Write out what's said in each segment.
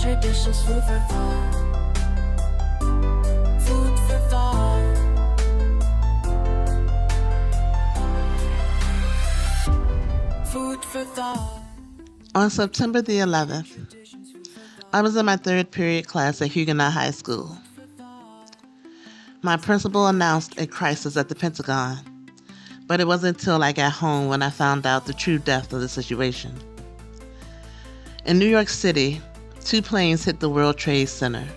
Traditions, food for thought. Food for thought. Food for thought. On September the 11th, I was in my third period class at Huguenot High School. My principal announced a crisis at the Pentagon, but it wasn't until I got home when I found out the true depth of the situation. In New York City, 2 planes hit the World Trade Center,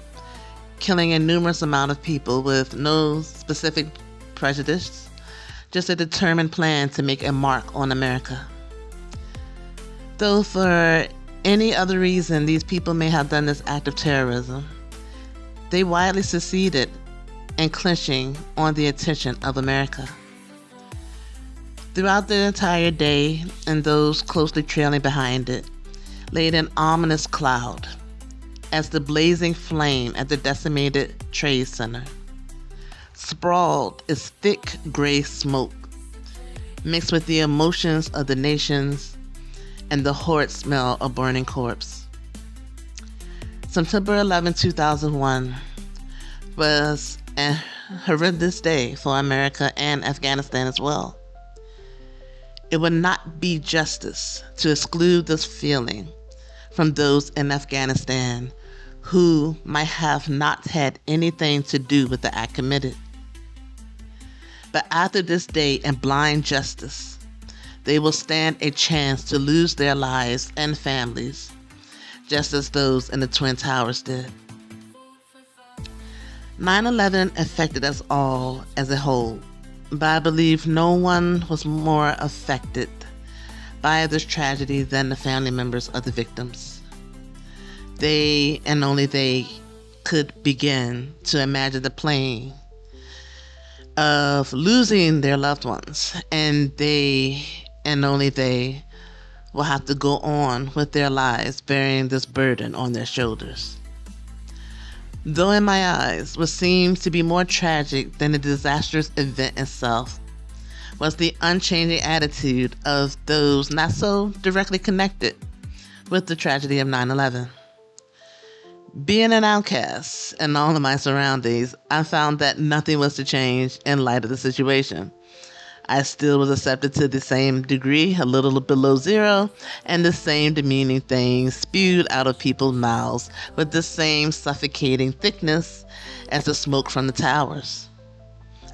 killing a numerous amount of people with no specific prejudice, just a determined plan to make a mark on America. Though for any other reason these people may have done this act of terrorism, they widely succeeded in clinching on the attention of America. Throughout the entire day, and those closely trailing behind it, laid an ominous cloud as the blazing flame at the decimated Trade Center sprawled its thick gray smoke, mixed with the emotions of the nations and the horrid smell of burning corpse. September 11, 2001 was a horrendous day for America and Afghanistan as well. It would not be justice to exclude this feeling from those in Afghanistan who might have not had anything to do with the act committed. But after this day and blind justice, they will stand a chance to lose their lives and families, just as those in the Twin Towers did. 9/11 affected us all as a whole, but I believe no one was more affected by this tragedy than the family members of the victims. They, and only they, could begin to imagine the pain of losing their loved ones, and they, and only they, will have to go on with their lives bearing this burden on their shoulders. Though in my eyes, what seems to be more tragic than the disastrous event itself was the unchanging attitude of those not so directly connected with the tragedy of 9/11. Being an outcast in all of my surroundings, I found that nothing was to change in light of the situation. I still was accepted to the same degree, a little below zero, and the same demeaning things spewed out of people's mouths with the same suffocating thickness as the smoke from the towers.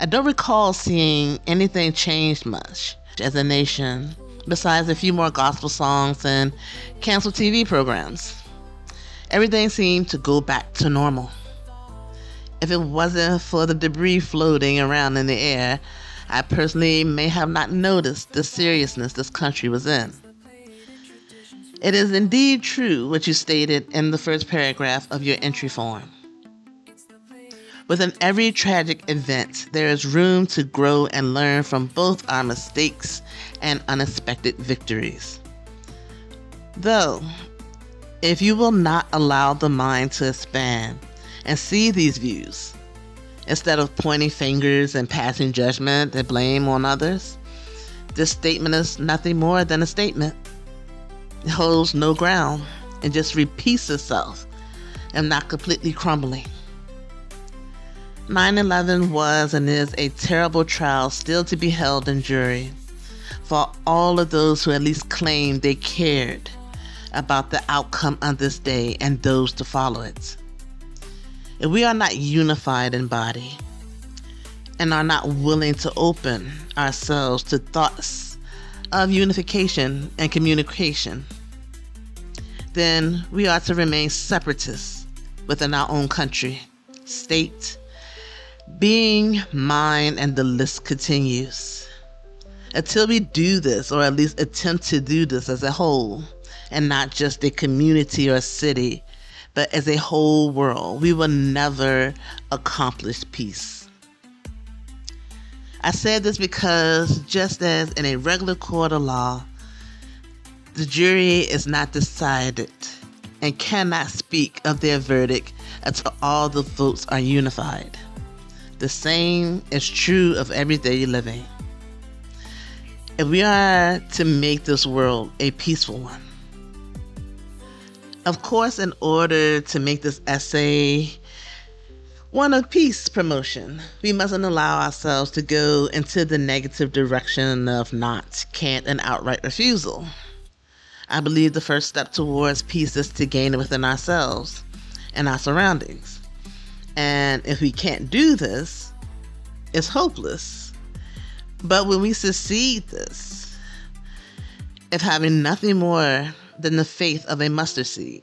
I don't recall seeing anything change much as a nation, besides a few more gospel songs and canceled TV programs. Everything seemed to go back to normal. If it wasn't for the debris floating around in the air, I personally may have not noticed the seriousness this country was in. It is indeed true what you stated in the first paragraph of your entry form. Within every tragic event, there is room to grow and learn from both our mistakes and unexpected victories. Though, if you will not allow the mind to expand and see these views, instead of pointing fingers and passing judgment and blame on others, this statement is nothing more than a statement. It holds no ground and just repeats itself and not completely crumbling. 9/11 was and is a terrible trial still to be held in jury for all of those who at least claimed they cared about the outcome of this day and those to follow it. If we are not unified in body and are not willing to open ourselves to thoughts of unification and communication, then we are to remain separatists within our own country, state, being, mind, and the list continues. Until we do this, or at least attempt to do this as a whole, and not just a community or a city, but as a whole world, we will never accomplish peace. I said this because just as in a regular court of law, the jury is not decided and cannot speak of their verdict until all the votes are unified. The same is true of everyday living. If we are to make this world a peaceful one, Of course, in order to make this essay one of peace promotion, we mustn't allow ourselves to go into the negative direction of not, can't, and outright refusal. I believe the first step towards peace is to gain it within ourselves and our surroundings. And if we can't do this, it's hopeless. But when we succeed this, if having nothing more than the faith of a mustard seed,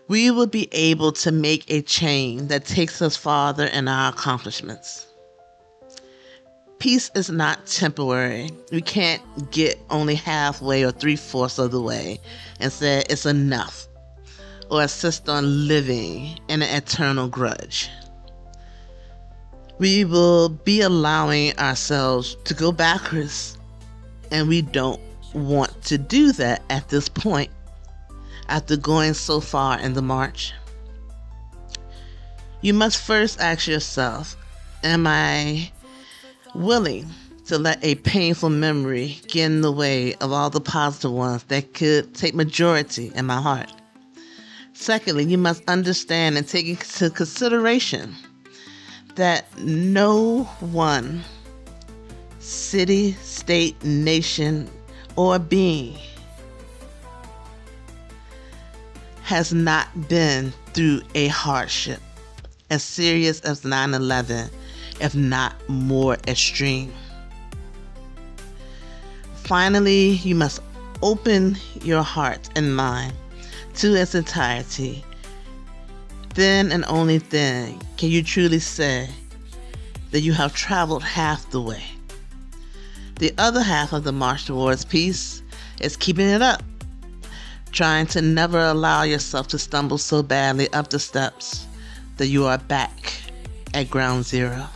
we will be able to make a chain that takes us farther in our accomplishments. Peace is not temporary. We can't get only halfway or 3/4 of the way and say it's enough, or insist on living in an eternal grudge. We will be allowing ourselves to go backwards, and we don't want to do that at this point after going so far in the march. You must first ask yourself, am I willing to let a painful memory get in the way of all the positive ones that could take majority in my heart? Secondly, you must understand and take into consideration that no one city, state, nation, or being has not been through a hardship as serious as 9/11, if not more extreme. Finally, you must open your heart and mind to its entirety. Then and only then can you truly say that you have traveled half the way. The other half of the march towards peace is keeping it up, trying to never allow yourself to stumble so badly up the steps that you are back at ground zero.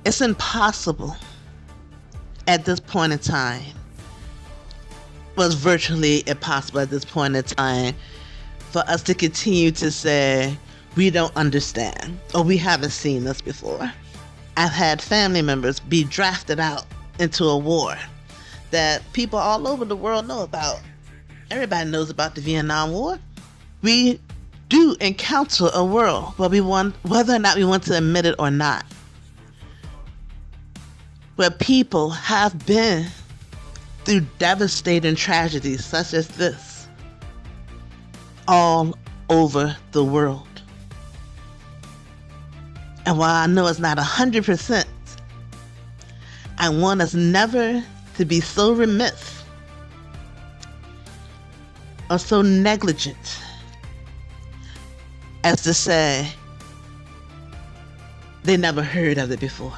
It's impossible at this point in time, was virtually impossible at this point in time, for us to continue to say we don't understand or we haven't seen this before. I've had family members be drafted out into a war that people all over the world know about. Everybody knows about the Vietnam War. We do encounter a world whether or not we want to admit it or not, where people have been through devastating tragedies such as this all over the world. And while I know it's not 100%, I want us never to be so remiss or so negligent as to say they never heard of it before,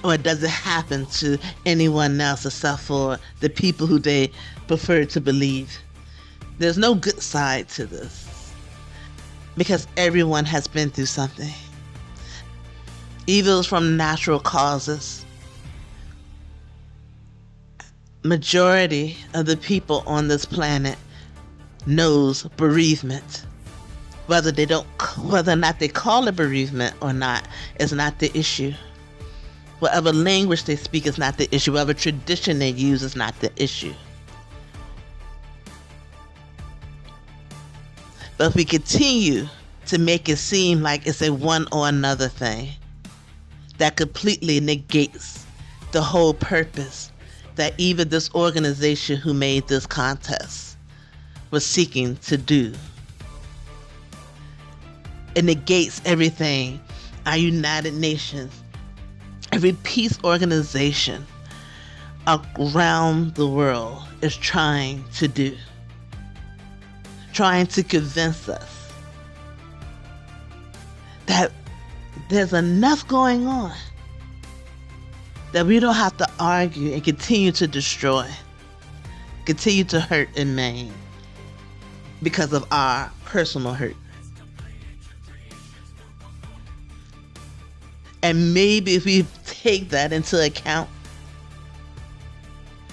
or does it happen to anyone else except for the people who they prefer to believe. There's no good side to this, because everyone has been through something. Evils from natural causes. Majority of the people on this planet knows bereavement. Whether or not they call it bereavement or not is not the issue. Whatever language they speak is not the issue. Whatever tradition they use is not the issue. But if we continue to make it seem like it's a one or another thing, that completely negates the whole purpose that even this organization who made this contest was seeking to do. It negates everything our United Nations, every peace organization around the world is trying to do. Trying to convince us that there's enough going on that we don't have to argue and continue to destroy, continue to hurt and maim because of our personal hurt. And maybe if we take that into account,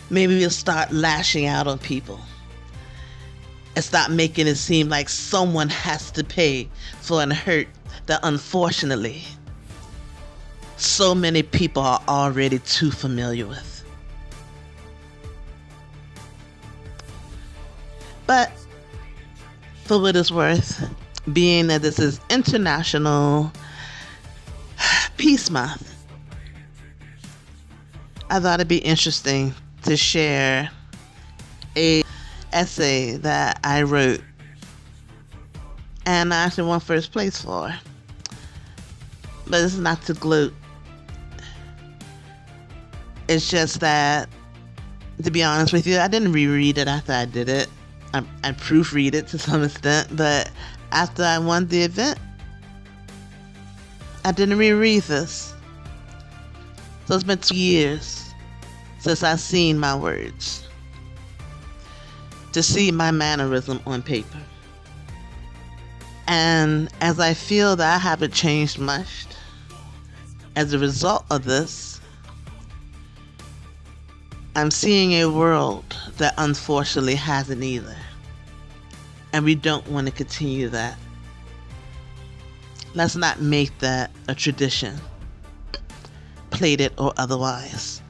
maybe we'll start lashing out on people and stop making it seem like someone has to pay for an hurt that unfortunately so many people are already too familiar with. But for what it's worth, being that this is International Peace Month, I thought it'd be interesting to share a essay that I wrote and I actually won first place for. But it's not to gloat. It's just that, to be honest with you, I didn't reread it after I did it. I proofread it to some extent, but after I won the event, I didn't reread this. So it's been 2 years since I've seen my words, to see my mannerism on paper. And as I feel that I haven't changed much as a result of this, I'm seeing a world that unfortunately hasn't either. And we don't want to continue that. Let's not make that a tradition, plated or otherwise.